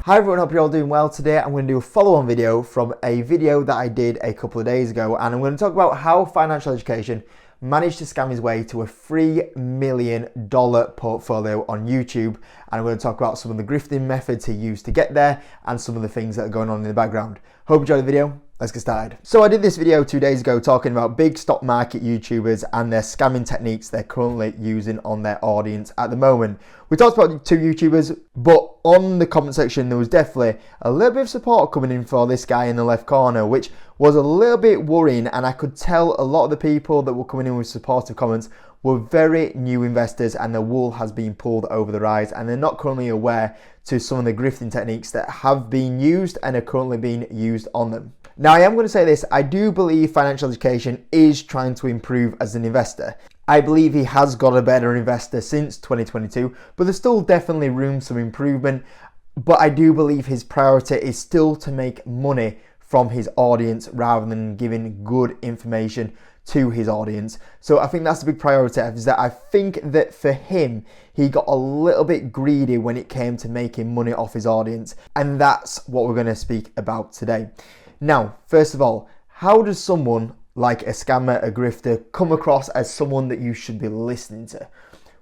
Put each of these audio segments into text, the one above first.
Hi everyone, hope you're all doing well. Today I'm going to do a follow-on video from a video that I did a couple of days ago, and I'm going to talk about how financial education managed to scam his way to a $3 million portfolio on YouTube, and I'm going to talk about some of the grifting methods he used to get there and some of the things that are going on in the background. Hope you enjoyed the video. Let's get started. So I did this video 2 days ago talking about big stock market YouTubers and their scamming techniques they're currently using on their audience at the moment. We talked about 2 YouTubers, but on the comment section there was definitely a little bit of support coming in for this guy in the left corner, which was a little bit worrying, and I could tell a lot of the people that were coming in with supportive comments were very new investors and the wool has been pulled over their eyes and they're not currently aware to some of the grifting techniques that have been used and are currently being used on them. Now, I am going to say this, I do believe financial education is trying to improve as an investor. I believe he has got a better investor since 2022, but there's still definitely room for improvement. But I do believe his priority is still to make money from his audience rather than giving good information to his audience. So I think that's the big priority, is that I think that for him, he got a little bit greedy when it came to making money off his audience. And that's what we're going to speak about today. Now, first of all, how does someone like a scammer, a grifter, come across as someone that you should be listening to?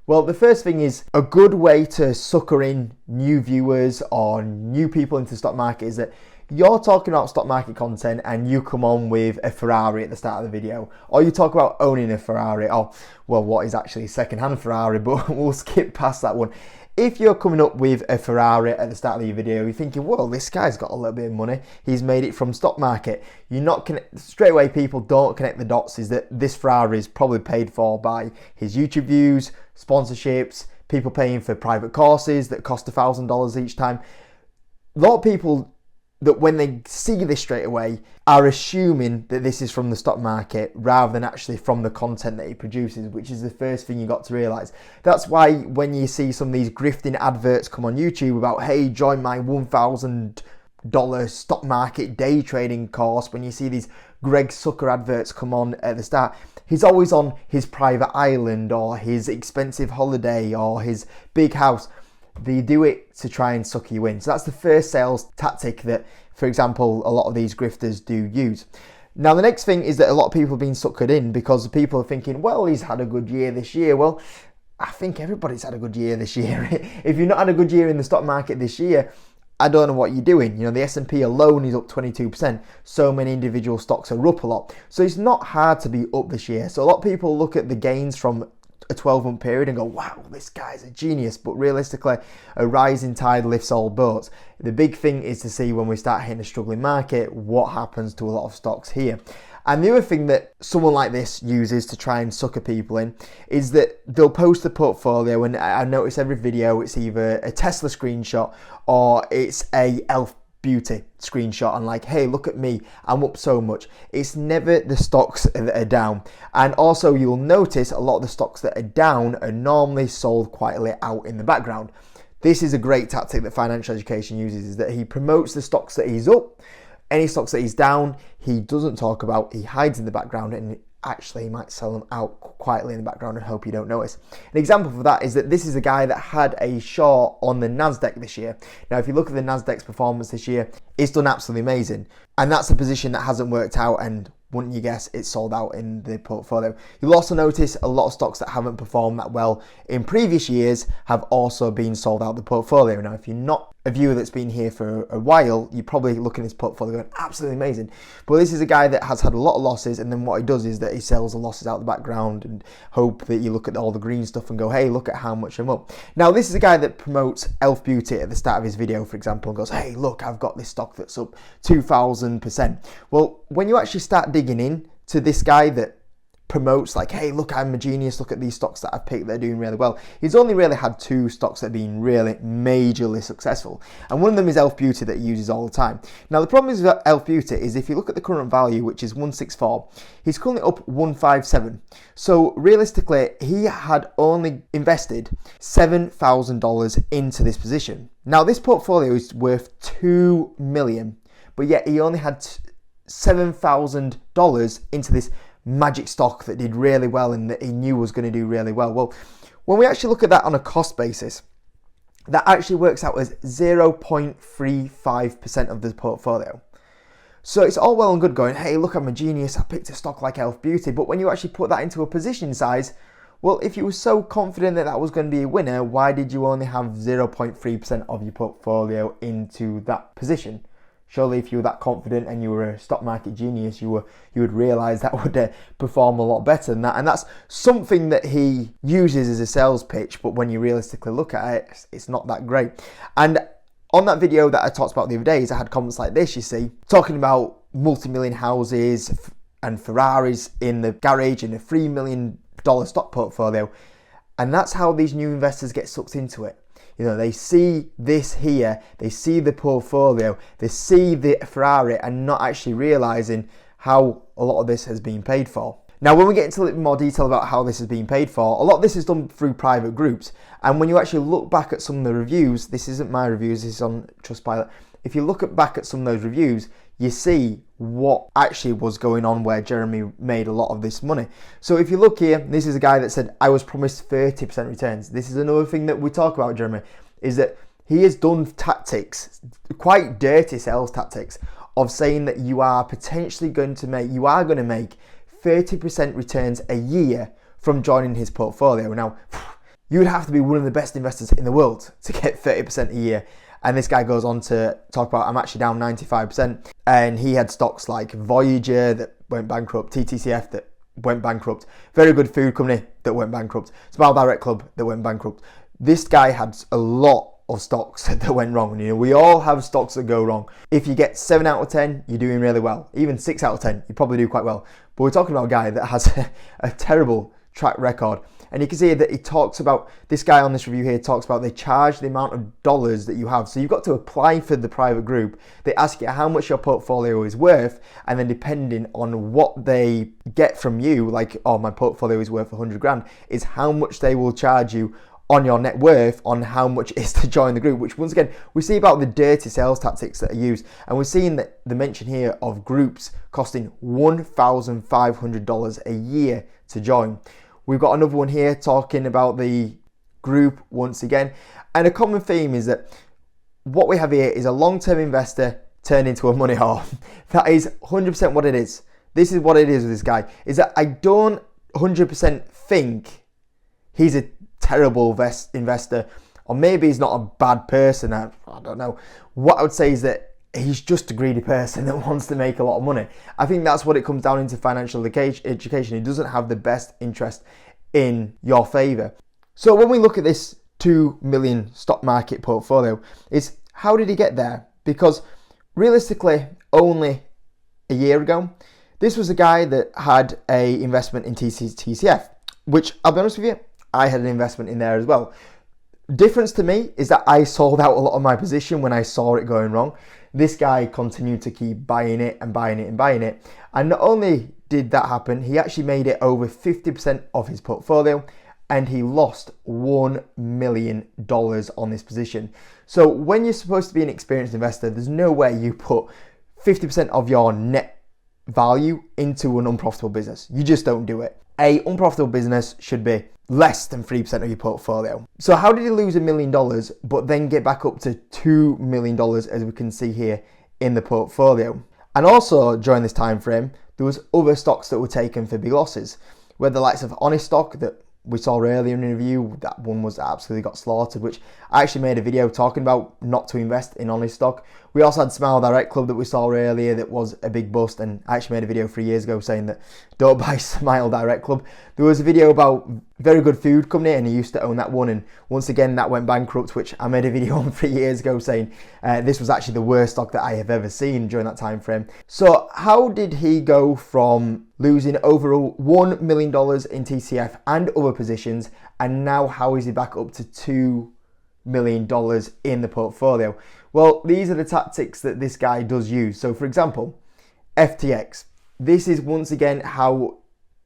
Well, the first thing is a good way to sucker in new viewers or new people into the stock market is that you're talking about stock market content and you come on with a Ferrari at the start of the video, or you talk about owning a Ferrari, or well, what is actually a second-hand Ferrari, but we'll skip past that one. If you're coming up with a Ferrari at the start of your video, you're thinking, well, this guy's got a little bit of money. He's made it from stock market. You're not straight away, people don't connect the dots, is that this Ferrari is probably paid for by his YouTube views, sponsorships, people paying for private courses that cost $1,000 each time. A lot of people that when they see this straight away are assuming that this is from the stock market rather than actually from the content that he produces, which is the first thing you got to realize. That's why when you see some of these grifting adverts come on YouTube about, hey, join my $1,000 stock market day trading course, when you see these Greg Sucker adverts come on at the start, he's always on his private island or his expensive holiday or his big house. They do it to try and suck you in. So that's the first sales tactic that, for example, a lot of these grifters do use. Now, the next thing is that a lot of people have been suckered in because people are thinking, well, he's had a good year this year. Well, I think everybody's had a good year this year. If you've not had a good year in the stock market this year, I don't know what you're doing. You know, the S&P alone is up 22%. So many individual stocks are up a lot. So it's not hard to be up this year. So a lot of people look at the gains from a 12-month period and go, wow, this guy's a genius. But realistically, a rising tide lifts all boats. The big thing is to see when we start hitting a struggling market, what happens to a lot of stocks here. And the other thing that someone like this uses to try and sucker people in is that they'll post a portfolio, and I notice every video it's either a Tesla screenshot or it's a Elf Beauty screenshot and like, hey, look at me, I'm up so much. It's never the stocks that are down. And also you'll notice a lot of the stocks that are down are normally sold quietly out in the background. This is a great tactic that financial education uses, is that he promotes the stocks that he's up. Any stocks that he's down, he doesn't talk about, he hides in the background, and actually he might sell them out quietly in the background and hope you don't notice. An example for that is that this is a guy that had a short on the NASDAQ this year. Now, if you look at the NASDAQ's performance this year, it's done absolutely amazing. And that's a position that hasn't worked out, and wouldn't you guess, it's sold out in the portfolio. You'll also notice a lot of stocks that haven't performed that well in previous years have also been sold out the portfolio. Now, if you're not a viewer that's been here for a while, you're probably looking at this portfolio going, absolutely amazing. But this is a guy that has had a lot of losses, and then what he does is that he sells the losses out the background and hope that you look at all the green stuff and go, hey, look at how much I'm up. Now, this is a guy that promotes Elf Beauty at the start of his video, for example, and goes, hey, look, I've got this stock that's up 2,000%. Well, when you actually start digging in to this guy that promotes like, hey, look, I'm a genius, look at these stocks that I've picked, they're doing really well. He's only really had 2 stocks that have been really majorly successful, and one of them is Elf Beauty that he uses all the time. Now, the problem is with Elf Beauty is if you look at the current value, which is 164, he's currently up 157. So realistically, he had only invested $7,000 into this position. Now, this portfolio is worth $2 million, but yet he only had $7,000 into this magic stock that did really well and that he knew was going to do really well. Well, when we actually look at that on a cost basis, that actually works out as 0.35% of the portfolio. So it's all well and good going, hey, look, I'm a genius, I picked a stock like Elf Beauty, but when you actually put that into a position size, well, if you were so confident that that was going to be a winner, why did you only have 0.3% of your portfolio into that position? Surely if you were that confident and you were a stock market genius, you would realise that would perform a lot better than that. And that's something that he uses as a sales pitch, but when you realistically look at it, it's not that great. And on that video that I talked about the other days, I had comments like this, you see, talking about multi-million houses and Ferraris in the garage and a $3 million stock portfolio. And that's how these new investors get sucked into it. You know, they see this here, they see the portfolio, they see the Ferrari and not actually realising how a lot of this has been paid for. Now, when we get into a little bit more detail about how this has been paid for, a lot of this is done through private groups. And when you actually look back at some of the reviews, this isn't my reviews, this is on Trustpilot. If you look back at some of those reviews, you see what actually was going on where Jeremy made a lot of this money. So if you look here, this is a guy that said, I was promised 30% returns. This is another thing that we talk about, Jeremy, is that he has done tactics, quite dirty sales tactics, of saying that you are potentially going to make 30% returns a year from joining his portfolio. Now, you would have to be one of the best investors in the world to get 30% a year. And this guy goes on to talk about, I'm actually down 95%. And he had stocks like Voyager that went bankrupt, TTCF that went bankrupt, very good food company that went bankrupt, Smile Direct Club that went bankrupt. This guy had a lot of stocks that went wrong. You know, we all have stocks that go wrong. If you get 7 out of 10, you're doing really well. Even 6 out of 10, you probably do quite well. But we're talking about a guy that has a terrible track record. And you can see that he talks about, this guy on this review here talks about they charge the amount of dollars that you have. So you've got to apply for the private group. They ask you how much your portfolio is worth. And then depending on what they get from you, like, oh, my portfolio is worth 100 grand, is how much they will charge you on your net worth on how much it is to join the group, which once again, we see about the dirty sales tactics that are used. And we're seeing that the mention here of groups costing $1,500 a year to join. We've got another one here talking about the group once again. And a common theme is that what we have here is a long-term investor turned into a money whore. That is 100% what it is. This is what it is with this guy, is that I don't 100% think he's a terrible investor, or maybe he's not a bad person. I don't know. What I would say is that he's just a greedy person that wants to make a lot of money. I think that's what it comes down into financial education. He doesn't have the best interest in your favor. So when we look at this 2 million stock market portfolio, is how did he get there? Because realistically, only a year ago, this was a guy that had a investment in TCF, which I'll be honest with you, I had an investment in there as well. Difference to me is that I sold out a lot of my position when I saw it going wrong. This guy continued to keep buying it and buying it and buying it. And not only did that happen, he actually made it over 50% of his portfolio, and he lost $1 million on this position. So when you're supposed to be an experienced investor, there's no way you put 50% of your net value into an unprofitable business. You just don't do it. A unprofitable business should be less than 3% of your portfolio. So how did he lose $1 million but then get back up to $2 million, as we can see here in the portfolio? And also during this time frame, there was other stocks that were taken for big losses, where the likes of Honest Stock that we saw earlier in the review, that one was absolutely got slaughtered, which I actually made a video talking about not to invest in Honest Stock. We also had Smile Direct Club that we saw earlier that was a big bust, and I actually made a video 3 years ago saying that don't buy Smile Direct Club. There was a video about very good food company, and he used to own that one, and once again that went bankrupt, which I made a video on 3 years ago saying this was actually the worst stock that I have ever seen during that time frame. So how did he go from losing over $1 million in TCF and other positions, and now how is he back up to $2 million in the portfolio? Well, these are the tactics that this guy does use. So for example, FTX. This is once again how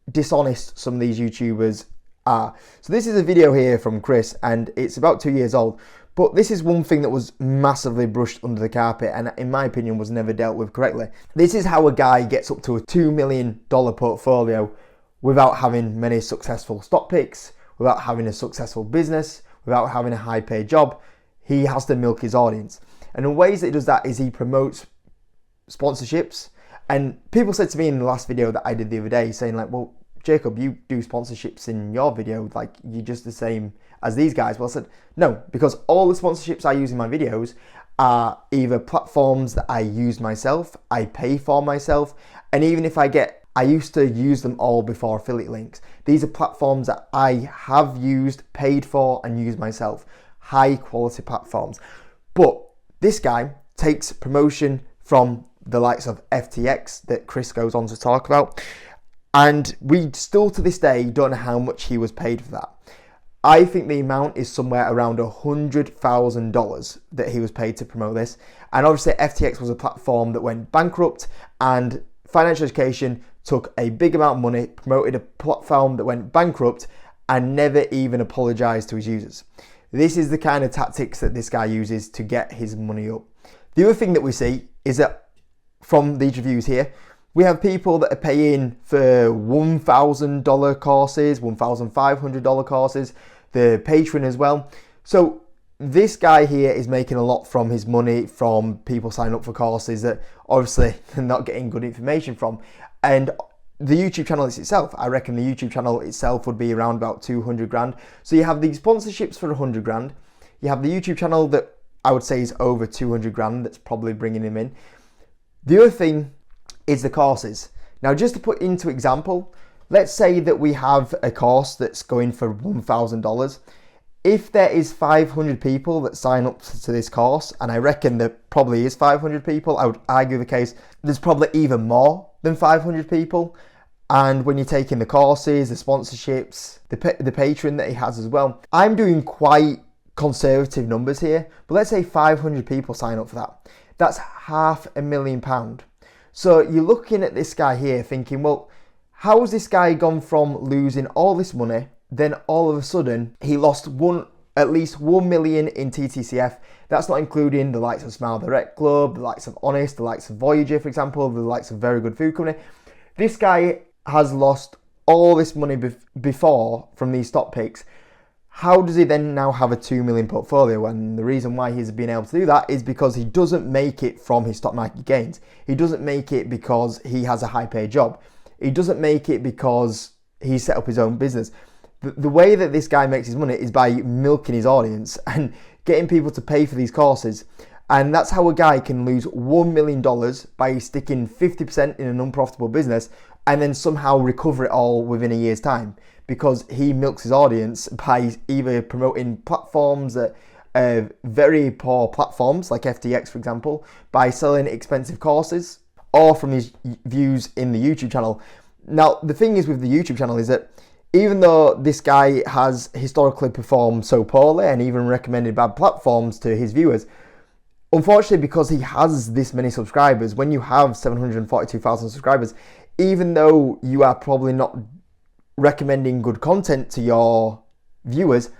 dishonest some of these YouTubers are. So this is a video here from Chris, and it's about 2 years old. But this is one thing that was massively brushed under the carpet and in my opinion was never dealt with correctly. This is how a guy gets up to a $2 million portfolio without having many successful stock picks, without having a successful business, without having a high paid job. he has to milk his audience. And the ways that he does that is he promotes sponsorships. And people said to me in the last video that I did the other day, saying like, well, Jacob, you do sponsorships in your video, like you're just the same as these guys. Well, I said, no, because all the sponsorships I use in my videos are either platforms that I use myself, I pay for myself, and even if I used to use them all before affiliate links. These are platforms that I have used, paid for, and used myself. High quality platforms. But this guy takes promotion from the likes of FTX that Chris goes on to talk about. And we still to this day don't know how much he was paid for that. I think the amount is somewhere around $100,000 that he was paid to promote this. And obviously FTX was a platform that went bankrupt, and Financial Education took a big amount of money, promoted a platform that went bankrupt, and never even apologized to his users. This is the kind of tactics that this guy uses to get his money up. The other thing that we see is that from these reviews here, we have people that are paying for $1,000 courses, $1,500 courses, the Patreon as well. So this guy here is making a lot from his money from people signing up for courses that obviously they're not getting good information from. And the YouTube channel itself, I reckon the YouTube channel itself would be around about 200 grand. So you have these sponsorships for 100 grand. You have the YouTube channel that I would say is over 200 grand that's probably bringing him in. The other thing is the courses. Now, just to put into example, let's say that we have a course that's going for $1,000. If there is 500 people that sign up to this course, and I reckon there probably is 500 people, I would argue the case, there's probably even more than 500 people. And when you're taking the courses, the sponsorships, the Patreon that he has as well, I'm doing quite conservative numbers here, but let's say 500 people sign up for that. That's £500,000. So you're looking at this guy here thinking, well, how has this guy gone from losing all this money, then all of a sudden he lost at least 1 million in TTCF. That's not including the likes of Smile Direct Club, the likes of Honest, the likes of Voyager, for example, the likes of Very Good Food Company. This guy has lost all this money before from these stock picks. How does he then now have a 2 million portfolio? And the reason why he's been able to do that is because he doesn't make it from his stock market gains. He doesn't make it because he has a high paid job. He doesn't make it because he set up his own business. The way that this guy makes his money is by milking his audience and getting people to pay for these courses. And that's how a guy can lose $1 million by sticking 50% in an unprofitable business and then somehow recover it all within a year's time, because he milks his audience by either promoting platforms that are very poor platforms like FTX, for example, by selling expensive courses, or from his views in the YouTube channel. Now, the thing is with the YouTube channel is that even though this guy has historically performed so poorly and even recommended bad platforms to his viewers, unfortunately, because he has this many subscribers, when you have 742,000 subscribers, even though you are probably not recommending good content to your viewers,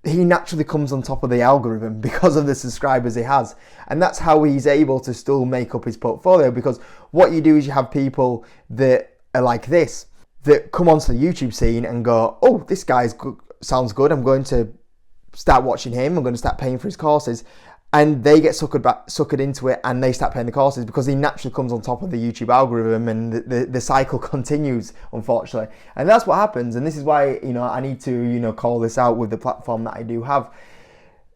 he naturally comes on top of the algorithm because of the subscribers he has. And that's how he's able to still make up his portfolio, because what you do is you have people that are like this, that come onto the YouTube scene and go, oh, this guy's good, sounds good, I'm going to start watching him, I'm going to start paying for his courses. And they get suckered into it, and they start paying the courses because he naturally comes on top of the YouTube algorithm, and the cycle continues, unfortunately. And that's what happens. And this is why, I need to, call this out with the platform that I do have.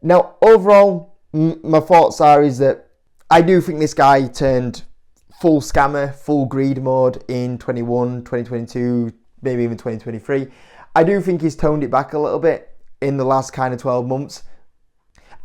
Now, overall, my thoughts is that I do think this guy turned full scammer, full greed mode in 2022, maybe even 2023. I do think he's toned it back a little bit in the last kind of 12 months.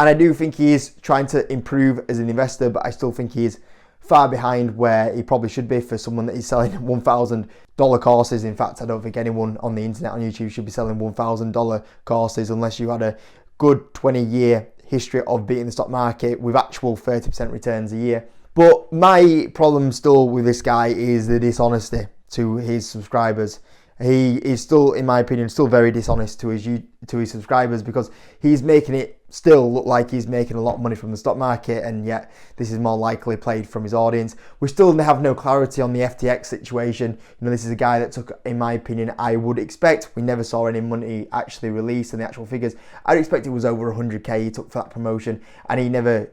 And I do think he is trying to improve as an investor, but I still think he is far behind where he probably should be for someone that is selling $1,000 courses. In fact, I don't think anyone on the internet, on YouTube, should be selling $1,000 courses unless you had a good 20-year history of beating the stock market with actual 30% returns a year. But my problem still with this guy is the dishonesty to his subscribers. he is still, in my opinion, still very dishonest to his subscribers, because he's making it still look like he's making a lot of money from the stock market, and yet this is more likely played from his audience. We still have no clarity on the FTX situation. This is a guy that took, in my opinion, I would expect, we never saw any money actually released and the actual figures. I'd expect it was over 100k he took for that promotion, and he never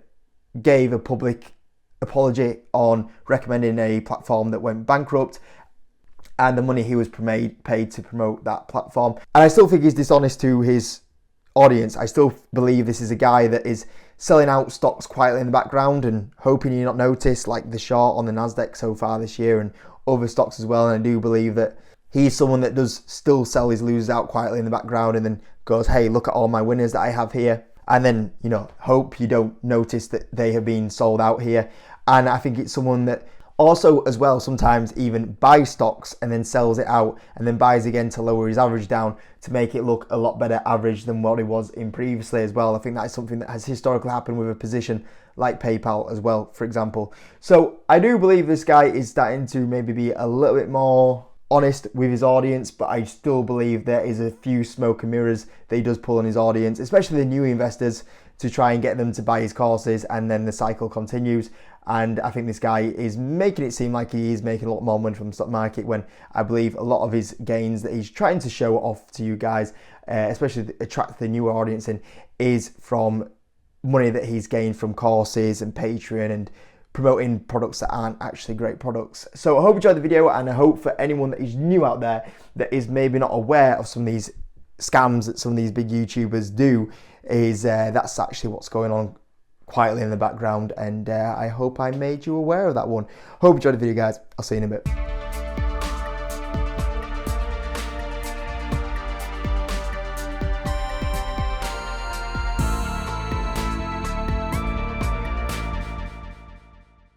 gave a public apology on recommending a platform that went bankrupt and the money he was paid to promote that platform. And I still think he's dishonest to his audience. I still believe this is a guy that is selling out stocks quietly in the background and hoping you not notice, like the short on the Nasdaq so far this year and other stocks as well. And I do believe that he's someone that does still sell his losers out quietly in the background and then goes, hey, look at all my winners that I have here. And then, hope you don't notice that they have been sold out here. And I think it's someone that also, as well, sometimes even buys stocks and then sells it out and then buys again to lower his average down to make it look a lot better average than what it was in previously as well. I think that is something that has historically happened with a position like PayPal as well, for example. So I do believe this guy is starting to maybe be a little bit more honest with his audience, but I still believe there is a few smoke and mirrors that he does pull on his audience, especially the new investors, to try and get them to buy his courses, and then the cycle continues. And I think this guy is making it seem like he is making a lot more money from the stock market, when I believe a lot of his gains that he's trying to show off to you guys, especially attract the newer audience in, is from money that he's gained from courses and Patreon and promoting products that aren't actually great products. So I hope you enjoyed the video, and I hope for anyone that is new out there that is maybe not aware of some of these scams that some of these big YouTubers do, is that's actually what's going on quietly in the background, and I hope I made you aware of that one. Hope you enjoyed the video, guys. I'll see you in a bit.